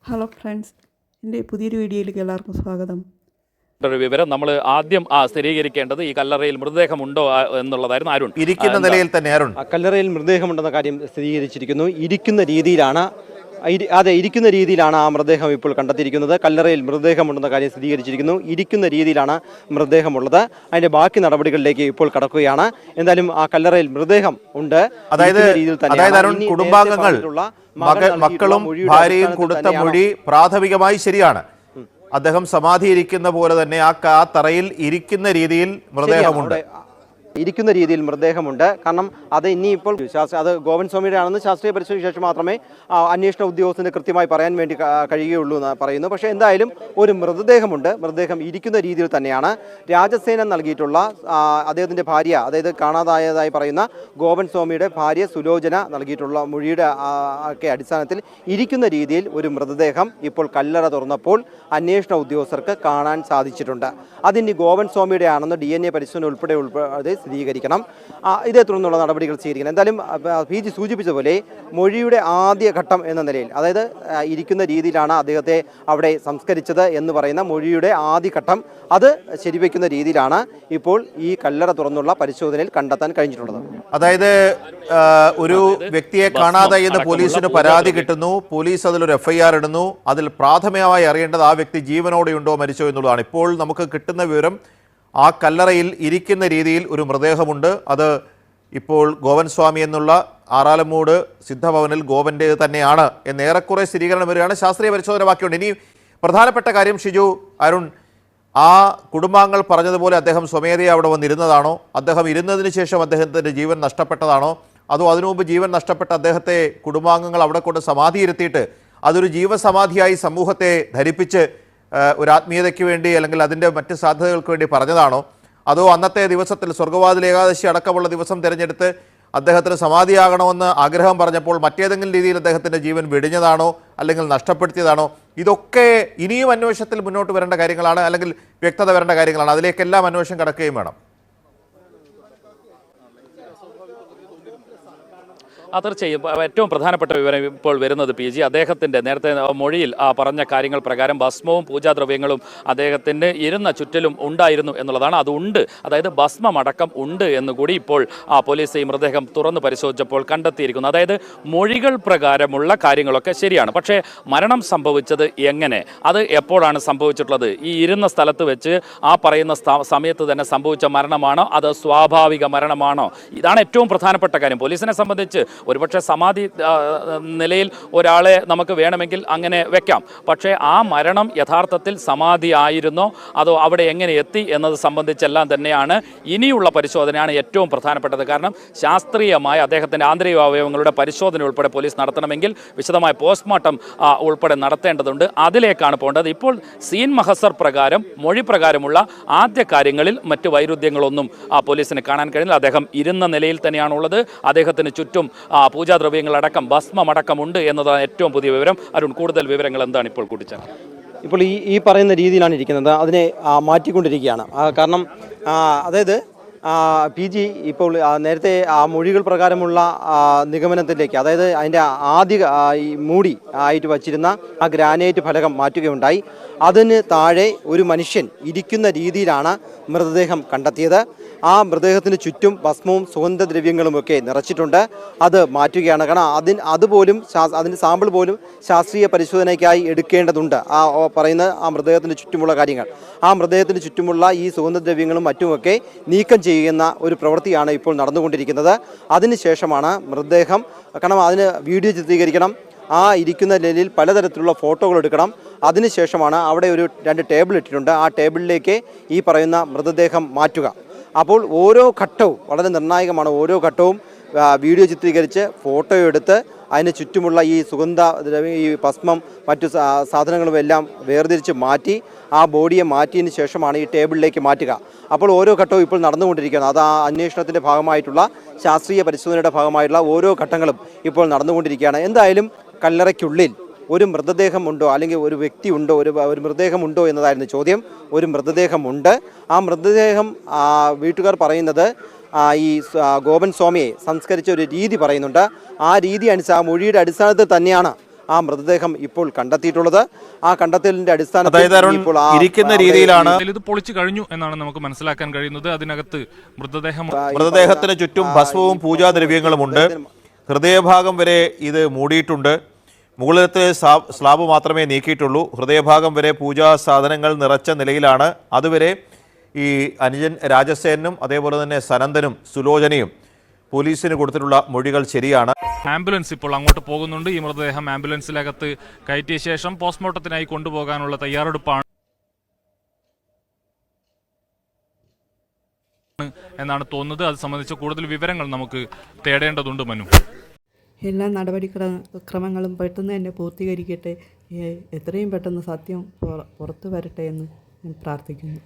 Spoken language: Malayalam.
ഹലോ ഫ്രണ്ട്സ്, എൻ്റെ പുതിയൊരു വീഡിയോയിലേക്ക് എല്ലാവർക്കും സ്വാഗതം. ഒരു വിവരം നമ്മൾ ആദ്യം സ്ഥിരീകരിക്കേണ്ടത് ഈ കല്ലറയിൽ മൃതദേഹമുണ്ടോ എന്നുള്ളതായിരുന്നു. അരുൺ, ഇരിക്കുന്ന നിലയിൽ തന്നെ അരുൺ കല്ലറയിൽ മൃതദേഹമുണ്ടെന്ന കാര്യം സ്ഥിരീകരിച്ചിരിക്കുന്നു. ഇരിക്കുന്ന രീതിയിലാണ് ആ മൃതദേഹം ഇപ്പോൾ കണ്ടെത്തിയിരിക്കുന്നത്. കല്ലറയിൽ മൃതദേഹമുണ്ടെന്ന കാര്യം സ്ഥിരീകരിച്ചിരിക്കുന്നു. ഇരിക്കുന്ന രീതിയിലാണ് മൃതദേഹമുള്ളത്. അതിന്റെ ബാക്കി നടപടികളിലേക്ക് ഇപ്പോൾ കടക്കുകയാണ്. എന്തായാലും ആ കല്ലറയിൽ മൃതദേഹം ഉണ്ട്. അതായത് കുടുംബാംഗങ്ങൾ മക്കളും ഭാര്യയും കൊടുത്ത മൊഴി പ്രാഥമികമായി ശരിയാണ്. അദ്ദേഹം സമാധിയിരിക്കുന്ന പോലെ തന്നെ ആ തറയിൽ ഇരിക്കുന്ന രീതിയിൽ മൃതദേഹമുണ്ട്. ഇരിക്കുന്ന രീതിയിൽ മൃതദേഹമുണ്ട്. കാരണം അത് ഇനിയിപ്പോൾ അത് ഗോവൻ സ്വാമിയുടെ ആണെന്ന് ശാസ്ത്രീയ പരിശോധനയ്ക്ക് ശേഷം മാത്രമേ അന്വേഷണ ഉദ്യോഗസ്ഥന് കൃത്യമായി പറയാൻ വേണ്ടി കഴിയുകയുള്ളൂ എന്ന് പറയുന്നു. പക്ഷേ എന്തായാലും ഒരു മൃതദേഹമുണ്ട്. മൃതദേഹം ഇരിക്കുന്ന രീതിയിൽ തന്നെയാണ്. രാജസേനൻ നൽകിയിട്ടുള്ള അദ്ദേഹത്തിൻ്റെ ഭാര്യ, അതായത് കാണാതായതായി പറയുന്ന ഗോവൻ സ്വാമിയുടെ ഭാര്യ സുലോചന നൽകിയിട്ടുള്ള മൊഴിയുടെ ഒക്കെ അടിസ്ഥാനത്തിൽ ഇരിക്കുന്ന രീതിയിൽ ഒരു മൃതദേഹം ഇപ്പോൾ കല്ലറ തുറന്നപ്പോൾ അന്വേഷണ ഉദ്യോഗസ്ഥർക്ക് കാണാൻ സാധിച്ചിട്ടുണ്ട്. അതിനി ഗോവൻ സ്വാമിയുടെ ആണെന്ന് DNA പരിശോധന ഉൾപ്പെടെ സ്ഥിരീകരിക്കണം. ഇതേ തുടർന്നുള്ള നടപടികൾ സ്വീകരിക്കണം. എന്തായാലും PG സൂചിപ്പിച്ച പോലെ മൊഴിയുടെ ആദ്യ ഘട്ടം എന്ന നിലയിൽ, അതായത് ഇരിക്കുന്ന രീതിയിലാണ് അദ്ദേഹത്തെ അവിടെ സംസ്കരിച്ചത് എന്ന് പറയുന്ന മൊഴിയുടെ ആദ്യ ഘട്ടം, അത് ശരിവെക്കുന്ന രീതിയിലാണ് ഇപ്പോൾ ഈ കല്ലറ തുറന്നുള്ള പരിശോധനയിൽ കണ്ടെത്താൻ കഴിഞ്ഞിട്ടുള്ളത്. അതായത് ഒരു വ്യക്തിയെ കാണാതെ എന്ന് പോലീസിന് പരാതി കിട്ടുന്നു. പോലീസ് അതിലൊരു FIR ഇടുന്നു. അതിൽ പ്രാഥമികമായി അറിയേണ്ടത് ആ വ്യക്തി ജീവനോടെയുണ്ടോ മരിച്ചോ എന്നുള്ളതാണ്. ഇപ്പോൾ നമുക്ക് കിട്ടുന്ന വിവരം ആ കല്ലറയിൽ ഇരിക്കുന്ന രീതിയിൽ ഒരു മൃതദേഹമുണ്ട്. അത് ഇപ്പോൾ ഗോവൻ സ്വാമി എന്നുള്ള ആറാലമ്മൂട് സിദ്ധഭവനിൽ ഗോവൻ്റേത് തന്നെയാണ് എന്ന് ഏറെക്കുറെ സ്ഥിരീകരണം വരികയാണ്. ശാസ്ത്രീയ പരിശോധന ബാക്കിയുണ്ട്. ഇനി പ്രധാനപ്പെട്ട കാര്യം ഷിജു, അരുൺ, ആ കുടുംബാംഗങ്ങൾ പറഞ്ഞതുപോലെ അദ്ദേഹം സ്വമേധയാ അവിടെ വന്നിരുന്നതാണോ? അദ്ദേഹം ഇരുന്നതിന് ശേഷം അദ്ദേഹത്തിൻ്റെ ജീവൻ നഷ്ടപ്പെട്ടതാണോ? അതോ അതിനു മുമ്പ് ജീവൻ നഷ്ടപ്പെട്ട അദ്ദേഹത്തെ കുടുംബാംഗങ്ങൾ അവിടെ കൊണ്ട് സമാധിയിരുത്തിയിട്ട് അതൊരു ജീവസമാധിയായി സമൂഹത്തെ ധരിപ്പിച്ച് ഒരു ആത്മീയതയ്ക്ക് വേണ്ടി അല്ലെങ്കിൽ അതിൻ്റെ മറ്റ് സാധ്യതകൾക്ക് വേണ്ടി പറഞ്ഞതാണോ? അതോ അന്നത്തെ ദിവസത്തിൽ സ്വർഗവാതിൽ ഏകാദശി അടക്കമുള്ള ദിവസം തിരഞ്ഞെടുത്ത് അദ്ദേഹത്തിന് സമാധിയാകണമെന്ന് ആഗ്രഹം പറഞ്ഞപ്പോൾ മറ്റേതെങ്കിലും രീതിയിൽ അദ്ദേഹത്തിൻ്റെ ജീവൻ വെടിഞ്ഞതാണോ അല്ലെങ്കിൽ നഷ്ടപ്പെടുത്തിയതാണോ? ഇതൊക്കെ ഇനിയും അന്വേഷണത്തിൽ മുന്നോട്ട് വരേണ്ട കാര്യങ്ങളാണ്, അല്ലെങ്കിൽ വ്യക്തത വരേണ്ട കാര്യങ്ങളാണ്. അതിലേക്കെല്ലാം അന്വേഷണം കടക്കുകയും വേണം. തീർച്ചയായും ഏറ്റവും പ്രധാനപ്പെട്ട വിവരം ഇപ്പോൾ വരുന്നത് PG, അദ്ദേഹത്തിൻ്റെ നേരത്തെ മൊഴിയിൽ പറഞ്ഞ കാര്യങ്ങൾ പ്രകാരം ഭസ്മവും പൂജാദ്രവ്യങ്ങളും അദ്ദേഹത്തിൻ്റെ ഇരുന്ന ചുറ്റിലും ഉണ്ടായിരുന്നു എന്നുള്ളതാണ്. അതുണ്ട്, അതായത് ഭസ്മമടക്കം ഉണ്ട് എന്നുകൂടി ഇപ്പോൾ പോലീസ് ഈ മൃതദേഹം തുറന്ന് പരിശോധിച്ചപ്പോൾ കണ്ടെത്തിയിരിക്കുന്നു. അതായത് മൊഴികൾ പ്രകാരമുള്ള കാര്യങ്ങളൊക്കെ ശരിയാണ്. പക്ഷേ മരണം സംഭവിച്ചത് എങ്ങനെ, അത് എപ്പോഴാണ് സംഭവിച്ചിട്ടുള്ളത്? ഈ ഇരുന്ന സ്ഥലത്ത് വെച്ച് ആ പറയുന്ന സമയത്ത് തന്നെ സംഭവിച്ച മരണമാണോ, അത് സ്വാഭാവിക മരണമാണോ? ഇതാണ് ഏറ്റവും പ്രധാനപ്പെട്ട കാര്യം. പോലീസിനെ സംബന്ധിച്ച് ഒരുപക്ഷെ സമാധി നിലയിൽ ഒരാളെ നമുക്ക് വേണമെങ്കിൽ അങ്ങനെ വെക്കാം. പക്ഷേ ആ മരണം യഥാർത്ഥത്തിൽ സമാധി ആയിരുന്നോ അതോ അവിടെ എങ്ങനെ എത്തി എന്നത് സംബന്ധിച്ചെല്ലാം തന്നെയാണ് ഇനിയുള്ള പരിശോധനയാണ് ഏറ്റവും പ്രധാനപ്പെട്ടത്. കാരണം ശാസ്ത്രീയമായ അദ്ദേഹത്തിൻ്റെ ആന്തരിക അവയവങ്ങളുടെ പരിശോധന ഉൾപ്പെടെ പോലീസ് നടത്തണമെങ്കിൽ വിശദമായ പോസ്റ്റ്മോർട്ടം ഉൾപ്പെടെ നടത്തേണ്ടതുണ്ട്. അതിലേക്കാണ് പോകേണ്ടത്. ഇപ്പോൾ സീൻ മഹസർ പ്രകാരം, മൊഴി പ്രകാരമുള്ള ആദ്യ കാര്യങ്ങളിൽ മറ്റ് വൈരുദ്ധ്യങ്ങളൊന്നും പോലീസിന് കാണാൻ കഴിയില്ല. അദ്ദേഹം ഇരുന്ന നിലയിൽ തന്നെയാണുള്ളത്. അദ്ദേഹത്തിന് ചുറ്റും പൂജാദ്രവ്യങ്ങളടക്കം ഭസ്മമടക്കമുണ്ട് എന്നതാണ് ഏറ്റവും പുതിയ വിവരം. അരുൺ, കൂടുതൽ വിവരങ്ങൾ എന്താണ് ഇപ്പോൾ കൂട്ടിച്ചത്? ഇപ്പോൾ ഈ പറയുന്ന രീതിയിലാണ് ഇരിക്കുന്നത്. അതിനെ മാറ്റിക്കൊണ്ടിരിക്കുകയാണ്. കാരണം അതായത് PG ഇപ്പോൾ നേരത്തെ ആ മൊഴികൾ പ്രകാരമുള്ള നിഗമനത്തിലേക്ക്, അതായത് അതിൻ്റെ ആദ്യ ഈ മൂടി ആയിട്ട് വച്ചിരുന്ന ആ ഗ്രാനൈറ്റ് ഫലകം മാറ്റുകയുണ്ടായി. അതിന് താഴെ ഒരു മനുഷ്യൻ ഇരിക്കുന്ന രീതിയിലാണ് മൃതദേഹം കണ്ടെത്തിയത്. ആ മൃതദേഹത്തിന് ചുറ്റും ഭസ്മവും സുഗന്ധദ്രവ്യങ്ങളുമൊക്കെ നിറച്ചിട്ടുണ്ട്. അത് മാറ്റുകയാണ്. കാരണം അതുപോലും അതിൻ്റെ സാമ്പിൾ പോലും ശാസ്ത്രീയ പരിശോധനയ്ക്കായി എടുക്കേണ്ടതുണ്ട്. പറയുന്ന ആ മൃതദേഹത്തിന് ചുറ്റുമുള്ള കാര്യങ്ങൾ, ആ മൃതദേഹത്തിന് ചുറ്റുമുള്ള ഈ സുഗന്ധദ്രവ്യങ്ങളും മറ്റുമൊക്കെ നീക്കം ചെയ്യുന്ന ഒരു പ്രവൃത്തിയാണ് ഇപ്പോൾ നടന്നുകൊണ്ടിരിക്കുന്നത്. അതിനുശേഷമാണ് മൃതദേഹം, കാരണം അതിന് വീഡിയോ ചിത്രീകരിക്കണം, ആ ഇരിക്കുന്ന നിലയിൽ പലതരത്തിലുള്ള ഫോട്ടോകൾ എടുക്കണം. അതിനുശേഷമാണ് അവിടെ ഒരു 2 ടേബിൾ ഇട്ടിട്ടുണ്ട്. ആ ടേബിളിലേക്ക് ഈ പറയുന്ന മൃതദേഹം മാറ്റുക. അപ്പോൾ ഓരോ ഘട്ടവും വളരെ നിർണായകമാണ്. ഓരോ ഘട്ടവും വീഡിയോ ചിത്രീകരിച്ച് ഫോട്ടോ എടുത്ത് അതിന് ചുറ്റുമുള്ള ഈ ഈ ഭസ്മം മറ്റു സാധനങ്ങളും എല്ലാം വേർതിരിച്ച് മാറ്റി ആ ബോഡിയെ മാറ്റിയതിന് ശേഷമാണ് ഈ ടേബിളിലേക്ക് മാറ്റുക. അപ്പോൾ ഓരോ ഘട്ടവും ഇപ്പോൾ നടന്നുകൊണ്ടിരിക്കുകയാണ്. അത് ആ അന്വേഷണത്തിൻ്റെ ഭാഗമായിട്ടുള്ള ശാസ്ത്രീയ പരിശോധനയുടെ ഭാഗമായിട്ടുള്ള ഓരോ ഘട്ടങ്ങളും ഇപ്പോൾ നടന്നുകൊണ്ടിരിക്കുകയാണ്. എന്തായാലും കല്ലറയ്ക്കുള്ളിൽ ഒരു മൃതദേഹമുണ്ടോ അല്ലെങ്കിൽ ഒരു വ്യക്തി ഉണ്ടോ, ഒരു മൃതദേഹമുണ്ടോ എന്നതായിരുന്നു ചോദ്യം. ഒരു മൃതദേഹമുണ്ട്. ആ മൃതദേഹം വീട്ടുകാർ പറയുന്നത് ഈ ഗോപൻ സ്വാമിയെ സംസ്കരിച്ച ഒരു രീതി പറയുന്നുണ്ട്. ആ രീതി മൊഴിയുടെ അടിസ്ഥാനത്തിൽ തന്നെയാണ് ആ മൃതദേഹം ഇപ്പോൾ കണ്ടെത്തിയിട്ടുള്ളത്. ആ കണ്ടെത്തലിന്റെ അടിസ്ഥാനത്തിൽ ഇപ്പോൾ ഇരിക്കുന്ന രീതിയിലാണ് ഇത് പൊളിച്ചു കഴിഞ്ഞു എന്നാണ് നമുക്ക് മനസ്സിലാക്കാൻ കഴിയുന്നത്. അതിനകത്ത് മൃതദേഹത്തിന് ചുറ്റും ഭസ്മവും പൂജാദ്രവ്യങ്ങളുമുണ്ട്. ഹൃദയഭാഗം വരെ ഇത് മൂടിയിട്ടുണ്ട്. മുകളിലത്തെ സ്ലാബ് മാത്രമേ നീക്കിയിട്ടുള്ളൂ. ഹൃദയഭാഗം വരെ പൂജാ സാധനങ്ങൾ നിറച്ച നിലയിലാണ്. അതുവരെ ഈ അനുജൻ രാജസേനും അതേപോലെ തന്നെ സനന്ദനും സുലോചനയും പോലീസിന് കൊടുത്തിട്ടുള്ള മൊഴികൾ ശരിയാണ്. ആംബുലൻസ് ഇപ്പോൾ അങ്ങോട്ട് പോകുന്നുണ്ട്. ഈ മൃതദേഹം ആംബുലൻസിനകത്ത് കയറ്റിയ ശേഷം പോസ്റ്റ്മോർട്ടത്തിനായി കൊണ്ടുപോകാനുള്ള തയ്യാറെടുപ്പാണ് എന്നാണ് തോന്നുന്നത്. അത് സംബന്ധിച്ച് കൂടുതൽ വിവരങ്ങൾ നമുക്ക് തേടേണ്ടതുണ്ട്. മനു, എല്ലാ നടപടിക്രമങ്ങളും പെട്ടെന്ന് തന്നെ പൂർത്തീകരിക്കട്ടെ. എത്രയും പെട്ടെന്ന് സത്യം പുറത്തു വരട്ടെ എന്ന് ഞാൻ പ്രാർത്ഥിക്കുന്നു.